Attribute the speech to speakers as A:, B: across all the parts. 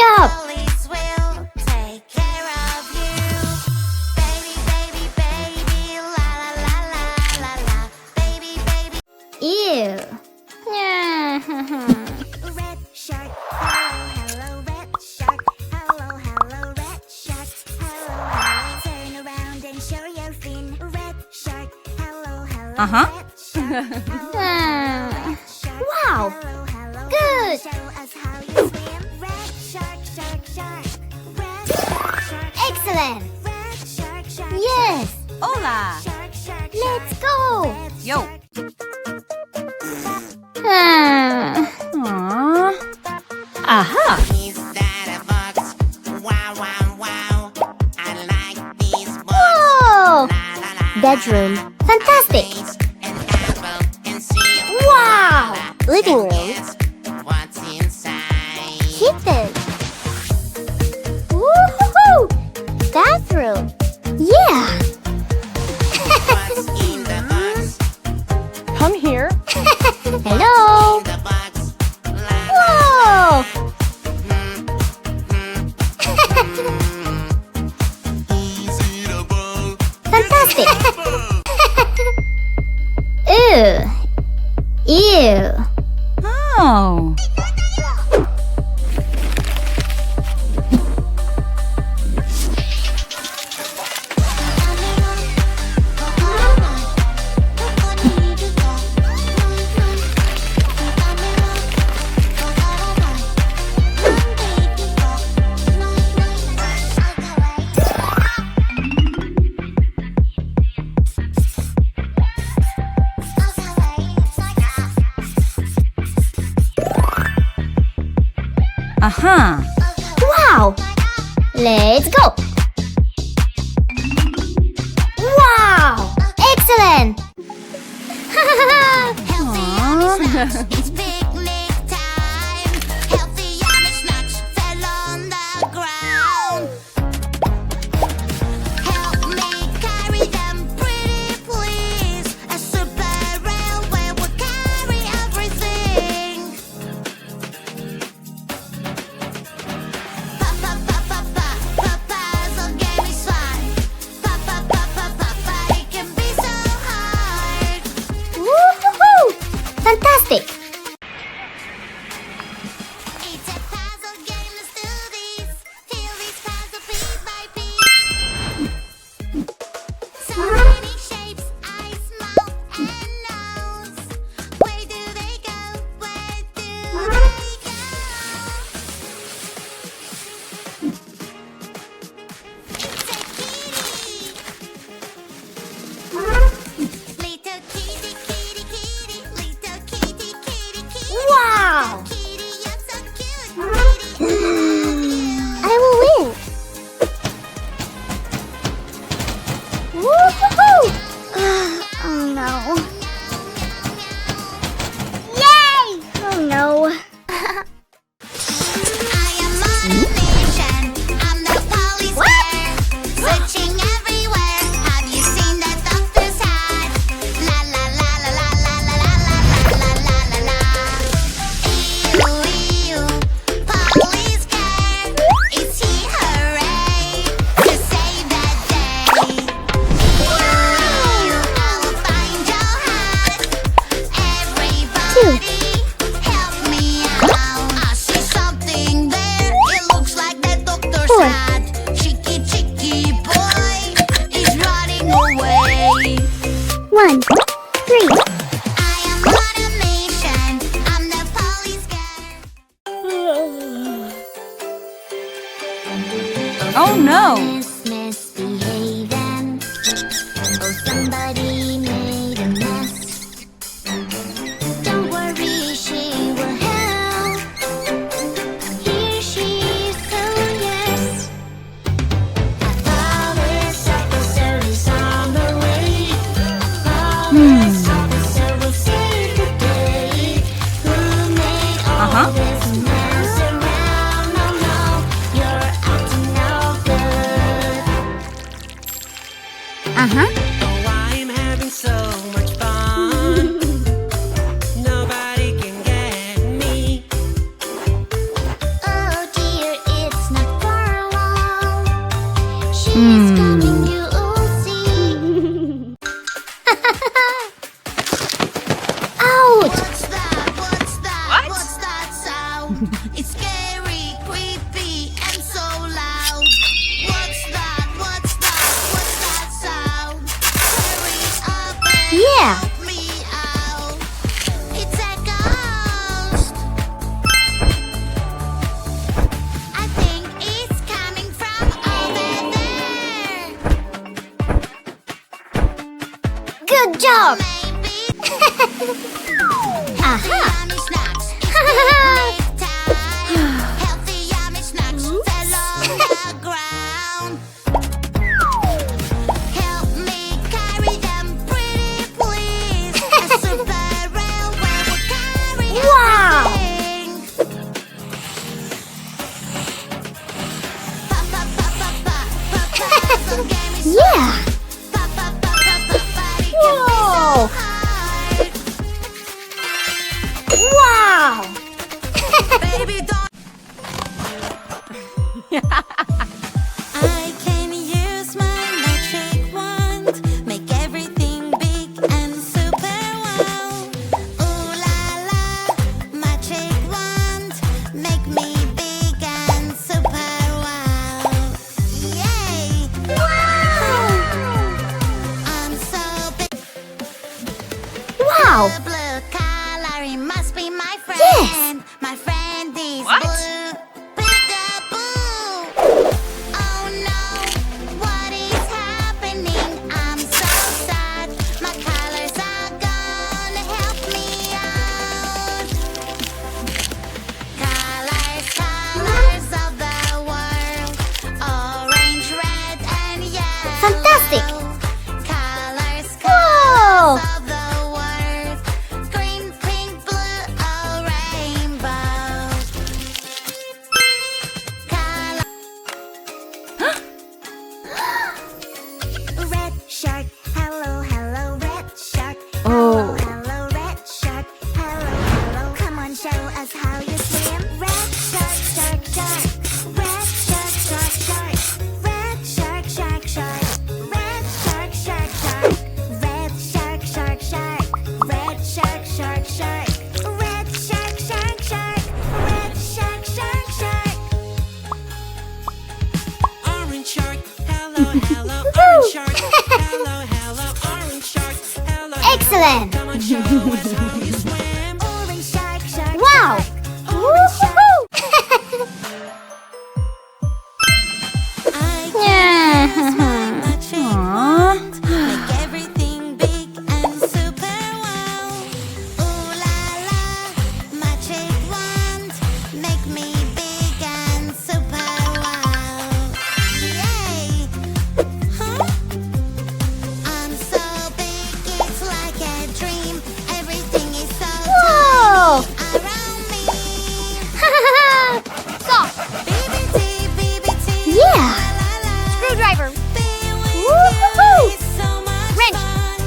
A: job! Ew. Yeah.
B: Red shark, hello, red shark, hello, red shark, hello, turn around and show your fin. Red shark, hello, red shark,
A: Wow. Good.
B: show us how you swim. Red shark, shark, shark, red shark, shark,
A: Excellent.
B: red shark, shark,
A: Yes.
C: Hola!
B: shark, shark,
A: Let's go.
C: Yo!
A: Ah.
C: Aha!
D: Is that a box? Wow, wow, wow. I like this box.
A: Whoa.
D: La, la, la,
A: Bedroom. Fantastic.
D: Orange and apple and seal.
A: Wow. Living room.
D: Guess what's inside?
A: Kitchen. Woohoo! Bathroom. Yeah.
D: What's in the box?
C: Come here.
A: Hello.
D: In the box. La, la,
A: Whoa.
D: is it a ball?
A: Fantastic. Ew. Ew.
C: Oh! Aha!
A: Wow. Let's go. Wow. Excellent.
B: It's picnic time. Healthy yummy snacks fell on the ground. Help me carry them, pretty please. A super railway will carry everything. Puzzle game is fun. It can be so hard.
A: Woohoo! Fantastic.
B: It's a puzzle game, let's do this. Fill this puzzle piece by piece. So many shapes, eyes, mouth, and nose. Where do they go? Where do they go? It's a kitty. Little kitty, kitty, kitty. Little kitty, kitty, kitty.
A: Wow.
B: Kitty, you're so cute. Kitty,
A: I will win. Woohoo! Oh no. Yay! Oh no.
B: I am on a mission. I'm the police bear. Searching everywhere. Have you seen that doctor's hat? La la la la la la la la la la la la. Ew, ew. Police car. Is he hooray? To save that day. Ew, ew. I will find your hat. Everybody, help me out. I see something there. It looks like that doctor's
A: Four.
B: hat. Cheeky, cheeky boy is running away.
A: 1, 3.
B: I am on a mission. I'm the police guy.
C: Oh no!
B: Misbehaving. Oh, somebody made a mess. Don't worry, she will help. Here she is, oh yes. A police officer is on the way. A police officer will save the day. Who made all this mess around? Oh no, you're acting no good.
A: Uh-huh.
D: Oh, I'm having so much fun. Nobody can get me.
B: Oh dear,
C: Stop!
B: Aha! Yummy snacks. Make time. Healthy yummy snacks fell on the ground. Help me carry them, pretty please. A super railway will carry
A: Wow.
B: everything. Pa pa pa pa pa pa pa. Some game is
A: Yeah.
B: pa pa pa pa pa pa. It can be so
A: Whoa.
B: hard.
A: Wow.
B: Baby, don't. I can use my magic wand, make everything big and super wow. Ooh la la, magic wand, make me big and super wow. Yay! I'm so big.
A: Wow.
B: The blue color, it must be my friend.
A: Yes.
B: My friend is
C: What?
B: blue. Peekaboo. Oh no, what is happening? I'm so sad. My colors are gone. Help me out. Colors, colors of the world. Orange, red, and yellow.
A: Fantastic.
B: Colors,
A: Whoa.
B: of the world. Green, pink, blue, a rainbow. Color. Red shark, hello, hello, red shark. Hello,
C: Oh.
B: hello, red shark. Hello, hello. Come on, show us how you swim. Red shark, shark, shark. Red shark, shark, shark. Red shark, shark, shark. Red shark, shark, shark. Red shark, shark, shark. Red shark, shark, shark. Red shark, shark, shark. Red shark, shark, shark.
D: Orange shark, hello, hello, orange shark, hello, hello, orange shark, hello.
A: Excellent.
D: Come on, show us how you swim.
B: Orange shark, shark,
A: Wow.
B: shark. Orange shark. I can use my magic wand, make everything big and super wow. Ooh la la, magic wand, make me big and super wow. Yay! Huh? I'm so big, it's like a dream. Everything is so
A: Whoa.
B: tiny around me.
A: Stop.
B: BBT, BBT,
A: Yeah.
B: la la la.
A: Screwdriver.
B: Being with
A: Woo-hoo-hoo.
B: you is so much
A: Wrench.
B: fun.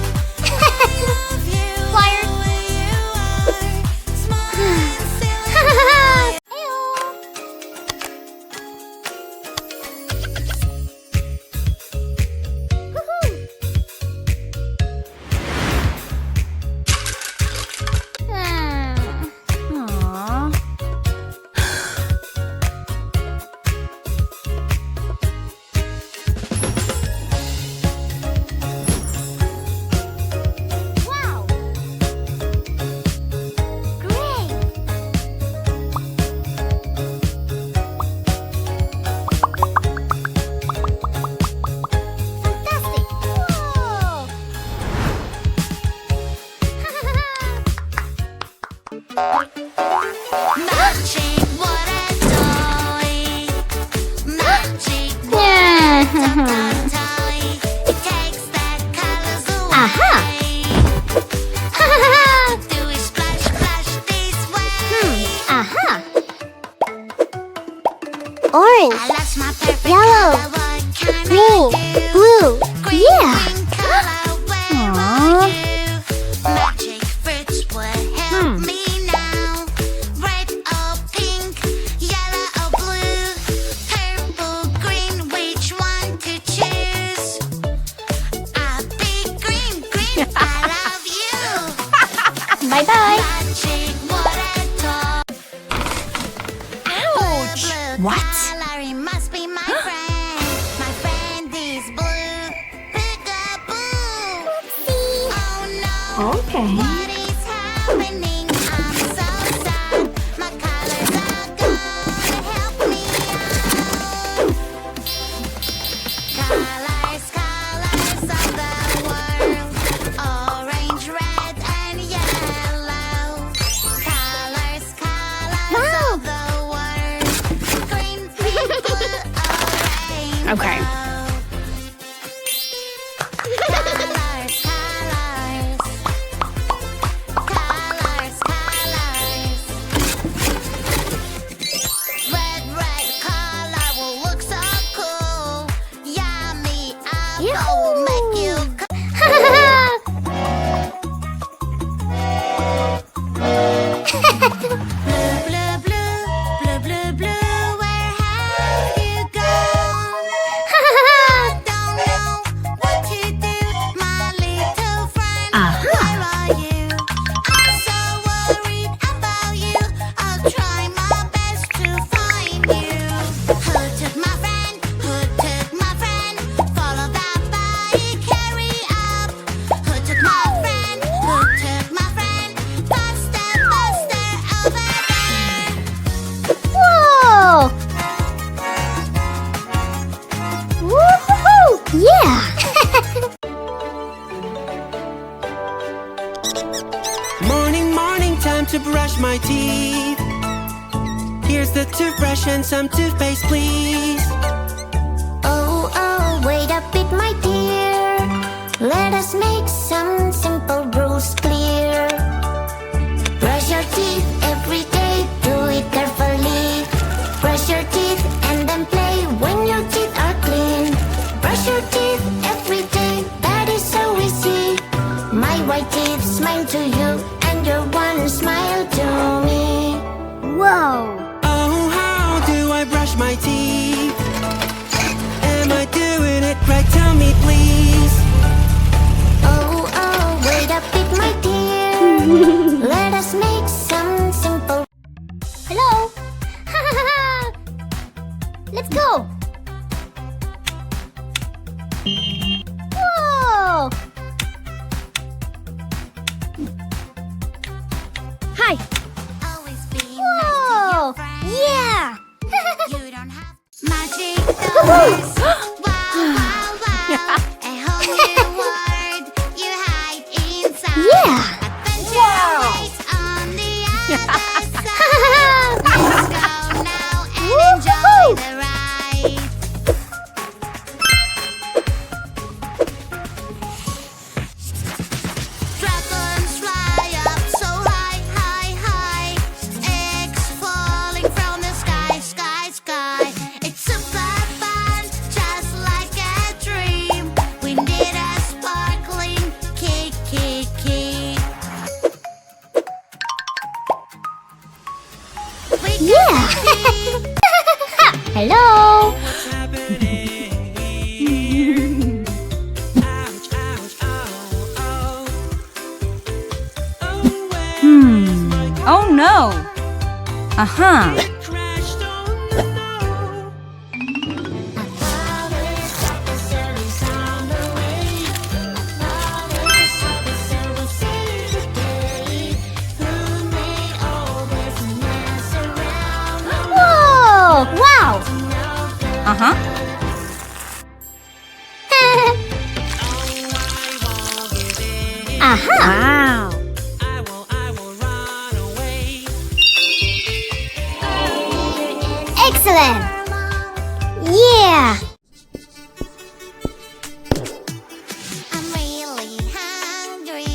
B: I love you
A: Pliers.
B: the way you are. Small and silly.
C: Aw.
A: Wow. Great. Fantastic. Whoa.
B: Magic, what a toy. Magic, what
A: Yeah.
B: a toy. It takes the colors away.
A: Aha.
B: Do we splash, splash this way?
A: Aha. Orange.
B: I lost my perfect
A: Yellow.
B: color, what can
A: Green.
B: I do?
A: Blue.
B: Green,
A: Yeah.
B: green color, where
C: Aw.
B: are you? Magic fruits will help me now. Red or pink, yellow or blue, purple, green, which one to choose? I'll be green, green, I love you.
A: Bye-bye.
B: Magic, what a toy.
C: Ouch.
B: Blue
C: What?
B: color, it must be my friend. My friend is blue. Peekaboo. Oh no.
C: Okay.
B: What is happening? I'm so sad. My colors are gone. Help me out. Colors, colors of the world. Orange,
D: to brush my teeth. Here's the toothbrush and some toothpaste, please.
B: Oh, oh, wait a bit, my dear. Let us make some simple rules clear. Brush your teeth every day, do it carefully. Brush your teeth and then play when your teeth are clean. Brush your teeth every day, that is so easy. My white teeth smile to you, and your one smile to me.
A: Whoa!
D: Oh, how do I brush my teeth? Am I doing it right? Tell me, please.
B: Oh, oh, wait a bit, my dear. Let us make some simple.
A: Hello! Let's go! Whoa! Hi!
B: Always be
A: Whoa! Yeah!
B: You don't have magic dollars. Wow, wow, wow. A whole new world you hide inside.
A: Yeah!
B: Adventure awaits on the other side. Let's go now and enjoy the ride. Dragons fly up so high, high, high. Eggs falling from the sky, sky, sky. It's super fun, just like a dream. We need a sparkling kick, kick, kick. We
A: Yeah! Hello!
D: What's happening here? Ouch, ouch, oh, oh. Oh, where
C: Oh no. Uh-huh.
D: crashed on the snow?
A: Whoa! Wow!
C: Uh-huh.
A: Aha!
C: Wow.
D: I will run away.
A: Excellent! Yeah!
B: I'm really hungry.